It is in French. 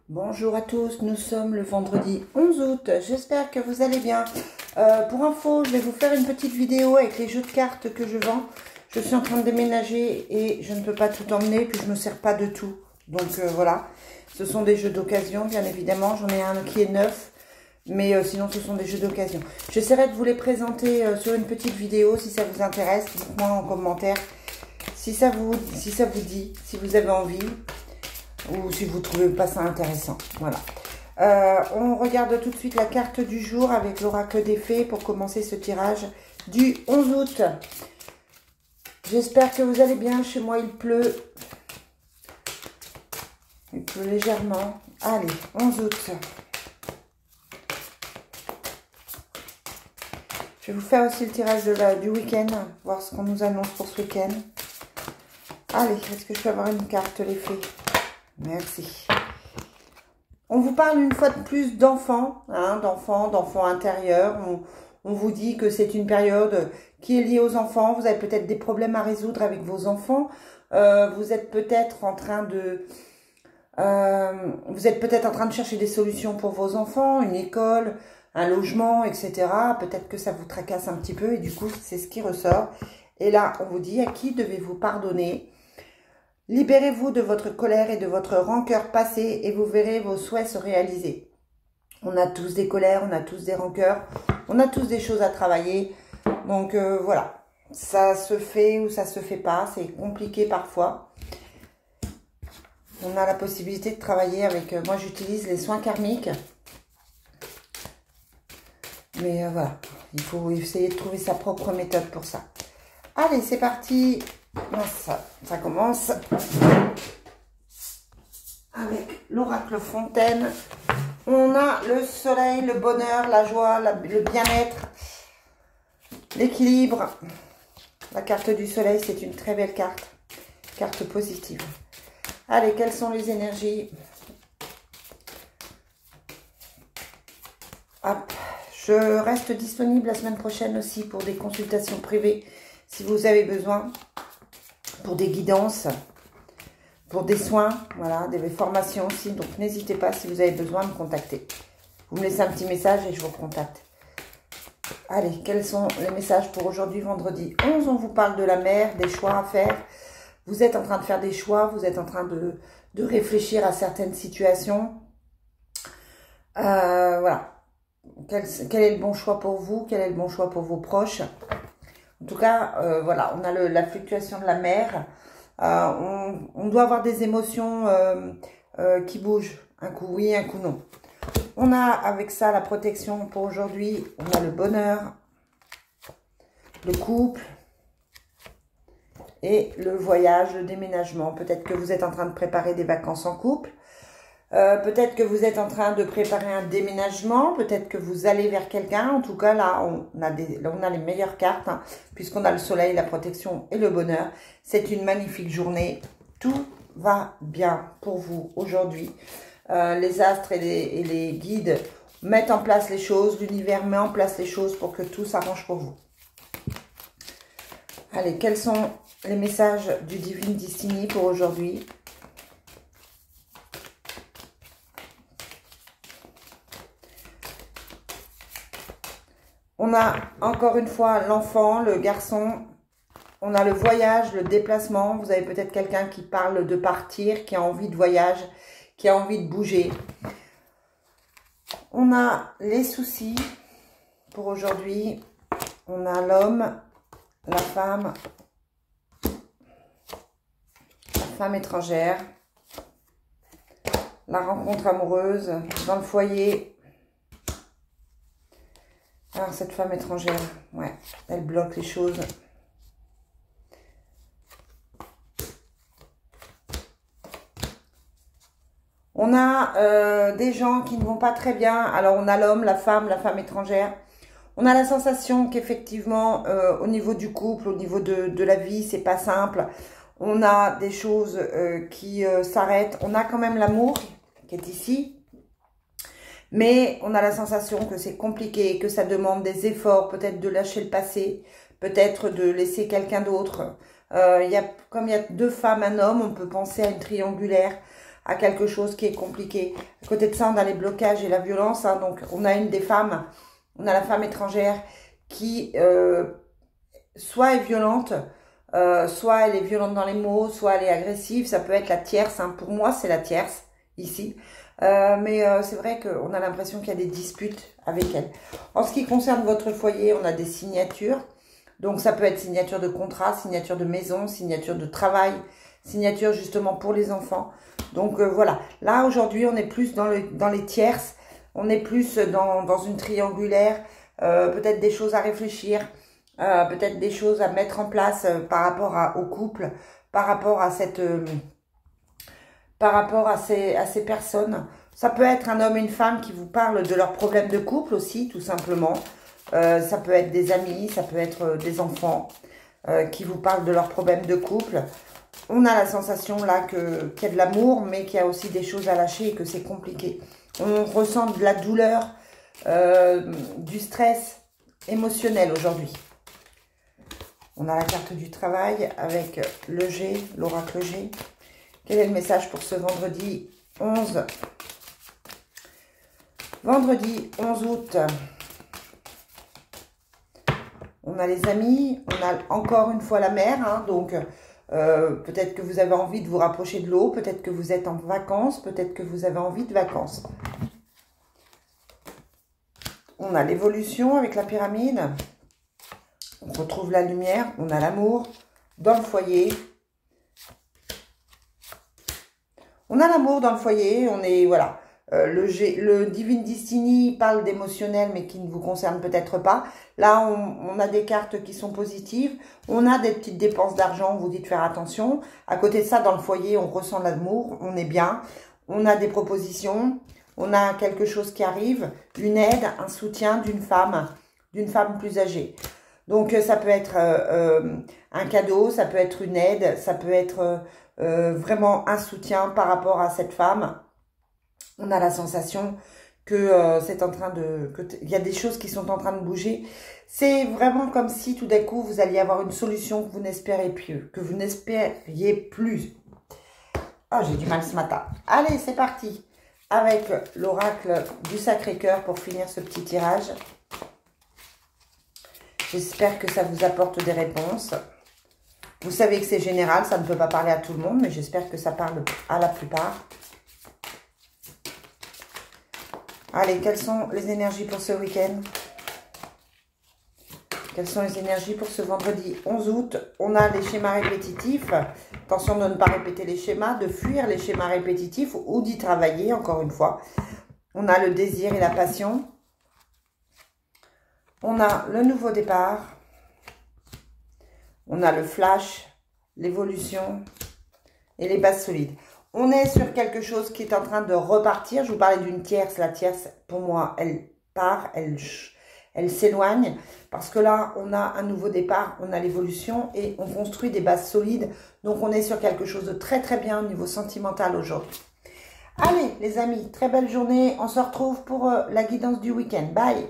Bonjour à tous, nous sommes le vendredi 11 août, j'espère que vous allez bien. Pour info, je vais vous faire une petite vidéo avec les jeux de cartes que je vends. Je suis en train de déménager et je ne peux pas tout emmener, puis je ne me sers pas de tout. Donc voilà, ce sont des jeux d'occasion, bien évidemment. J'en ai un qui est neuf, mais sinon ce sont des jeux d'occasion. J'essaierai de vous les présenter sur une petite vidéo si ça vous intéresse. Dites-moi en commentaire si ça vous dit, si vous avez envie. Ou si vous ne trouvez pas ça intéressant. Voilà. On regarde tout de suite la carte du jour avec l'oracle des fées pour commencer ce tirage du 11 août. J'espère que vous allez bien. Chez moi, il pleut. Il pleut légèrement. Allez, 11 août. Je vais vous faire aussi le tirage du week-end. Voir ce qu'on nous annonce pour ce week-end. Allez, est-ce que je peux avoir une carte, les fées? Merci. On vous parle une fois de plus d'enfants, d'enfants intérieurs. On vous dit que c'est une période qui est liée aux enfants. Vous avez peut-être des problèmes à résoudre avec vos enfants. Vous êtes peut-être en train de chercher des solutions pour vos enfants, une école, un logement, etc. Peut-être que ça vous tracasse un petit peu et du coup, c'est ce qui ressort. Et là, on vous dit à qui devez-vous pardonner? Libérez-vous de votre colère et de votre rancœur passée et vous verrez vos souhaits se réaliser. On a tous des colères, on a tous des rancœurs, on a tous des choses à travailler. Donc voilà, ça se fait ou ça se fait pas, c'est compliqué parfois. On a la possibilité de travailler avec, moi j'utilise les soins karmiques. Mais voilà, il faut essayer de trouver sa propre méthode pour ça. Allez, c'est parti. Ça commence avec l'oracle fontaine. On a le soleil, le bonheur, la joie, le bien-être, l'équilibre. La carte du soleil, c'est une très belle carte positive. Allez, quelles sont les énergies? Hop. Je reste disponible la semaine prochaine aussi pour des consultations privées si vous avez besoin. Pour des guidances, pour des soins, voilà, des formations aussi. Donc, n'hésitez pas si vous avez besoin de me contacter. Vous me laissez un petit message et je vous recontacte. Allez, quels sont les messages pour aujourd'hui, vendredi 11? On vous parle de la mer, des choix à faire. Vous êtes en train de faire des choix, vous êtes en train de réfléchir à certaines situations. Voilà. Quel est le bon choix pour vous? Quel est le bon choix pour vos proches? En tout cas, voilà, on a la fluctuation de la mer. On doit avoir des émotions qui bougent. Un coup oui, un coup non. On a avec ça la protection pour aujourd'hui. On a le bonheur, le couple et le voyage, le déménagement. Peut-être que vous êtes en train de préparer des vacances en couple. Peut-être que vous êtes en train de préparer un déménagement, peut-être que vous allez vers quelqu'un. En tout cas, là, on a les meilleures cartes, hein, puisqu'on a le soleil, la protection et le bonheur. C'est une magnifique journée. Tout va bien pour vous aujourd'hui. Les astres et les guides mettent en place les choses. L'univers met en place les choses pour que tout s'arrange pour vous. Allez, quels sont les messages du Divine Destiny pour aujourd'hui ? On a encore une fois l'enfant, le garçon. On a le voyage, le déplacement. Vous avez peut-être quelqu'un qui parle de partir, qui a envie de voyage, qui a envie de bouger. On a les soucis pour aujourd'hui. On a l'homme, la femme étrangère, la rencontre amoureuse dans le foyer. Alors, cette femme étrangère, ouais, elle bloque les choses. On a des gens qui ne vont pas très bien. Alors, on a l'homme, la femme étrangère. On a la sensation qu'effectivement, au niveau du couple, au niveau de la vie, c'est pas simple. On a des choses qui s'arrêtent. On a quand même l'amour qui est ici. Mais on a la sensation que c'est compliqué, que ça demande des efforts, peut-être de lâcher le passé, peut-être de laisser quelqu'un d'autre. Comme il y a deux femmes, un homme, on peut penser à une triangulaire, à quelque chose qui est compliqué. À côté de ça, on a les blocages et la violence. Hein, donc, on a une des femmes, on a la femme étrangère qui soit est violente, soit elle est violente dans les mots, soit elle est agressive. Ça peut être la tierce. Hein. Pour moi, c'est la tierce ici. Mais c'est vrai qu'on a l'impression qu'il y a des disputes avec elle. En ce qui concerne votre foyer, on a des signatures. Donc, ça peut être signature de contrat, signature de maison, signature de travail, signature justement pour les enfants. Donc, voilà. Là, aujourd'hui, on est plus dans les tierces. On est plus dans une triangulaire. Peut-être des choses à réfléchir. Peut-être des choses à mettre en place par rapport au couple, par rapport à cette... par rapport à ces personnes. Ça peut être un homme et une femme qui vous parlent de leurs problèmes de couple aussi, tout simplement. Ça peut être des amis, ça peut être des enfants qui vous parlent de leurs problèmes de couple. On a la sensation là qu'il y a de l'amour, mais qu'il y a aussi des choses à lâcher et que c'est compliqué. On ressent de la douleur, du stress émotionnel aujourd'hui. On a la carte du travail avec le G, l'oracle G. Quel est le message pour ce vendredi 11 août. On a les amis, on a encore une fois la mer. Hein, donc, peut-être que vous avez envie de vous rapprocher de l'eau. Peut-être que vous êtes en vacances. Peut-être que vous avez envie de vacances. On a l'évolution avec la pyramide. On retrouve la lumière. On a l'amour dans le foyer. On a l'amour dans le foyer, on est, voilà, le Divine Destiny parle d'émotionnel, mais qui ne vous concerne peut-être pas. Là, on a des cartes qui sont positives, on a des petites dépenses d'argent, on vous dit de faire attention. À côté de ça, dans le foyer, on ressent l'amour, on est bien, on a des propositions, on a quelque chose qui arrive, une aide, un soutien d'une femme plus âgée. Donc, ça peut être un cadeau, ça peut être une aide, ça peut être... vraiment un soutien par rapport à cette femme. On a la sensation que c'est en train de... il y a des choses qui sont en train de bouger. C'est vraiment comme si tout d'un coup, vous alliez avoir une solution que vous n'espériez plus. Que vous n'espériez plus. Ah, j'ai du mal ce matin. Allez, c'est parti. Avec l'oracle du Sacré-Cœur pour finir ce petit tirage. J'espère que ça vous apporte des réponses. Vous savez que c'est général, ça ne peut pas parler à tout le monde, mais j'espère que ça parle à la plupart. Allez, quelles sont les énergies pour ce week-end? Quelles sont les énergies pour ce vendredi 11 août? On a les schémas répétitifs. Attention de ne pas répéter les schémas, de fuir les schémas répétitifs ou d'y travailler, encore une fois. On a le désir et la passion. On a le nouveau départ. On a le flash, l'évolution et les bases solides. On est sur quelque chose qui est en train de repartir. Je vous parlais d'une tierce. La tierce, pour moi, elle part, elle s'éloigne. Parce que là, on a un nouveau départ, on a l'évolution et on construit des bases solides. Donc, on est sur quelque chose de très, très bien au niveau sentimental aujourd'hui. Allez, les amis, très belle journée. On se retrouve pour la guidance du week-end. Bye!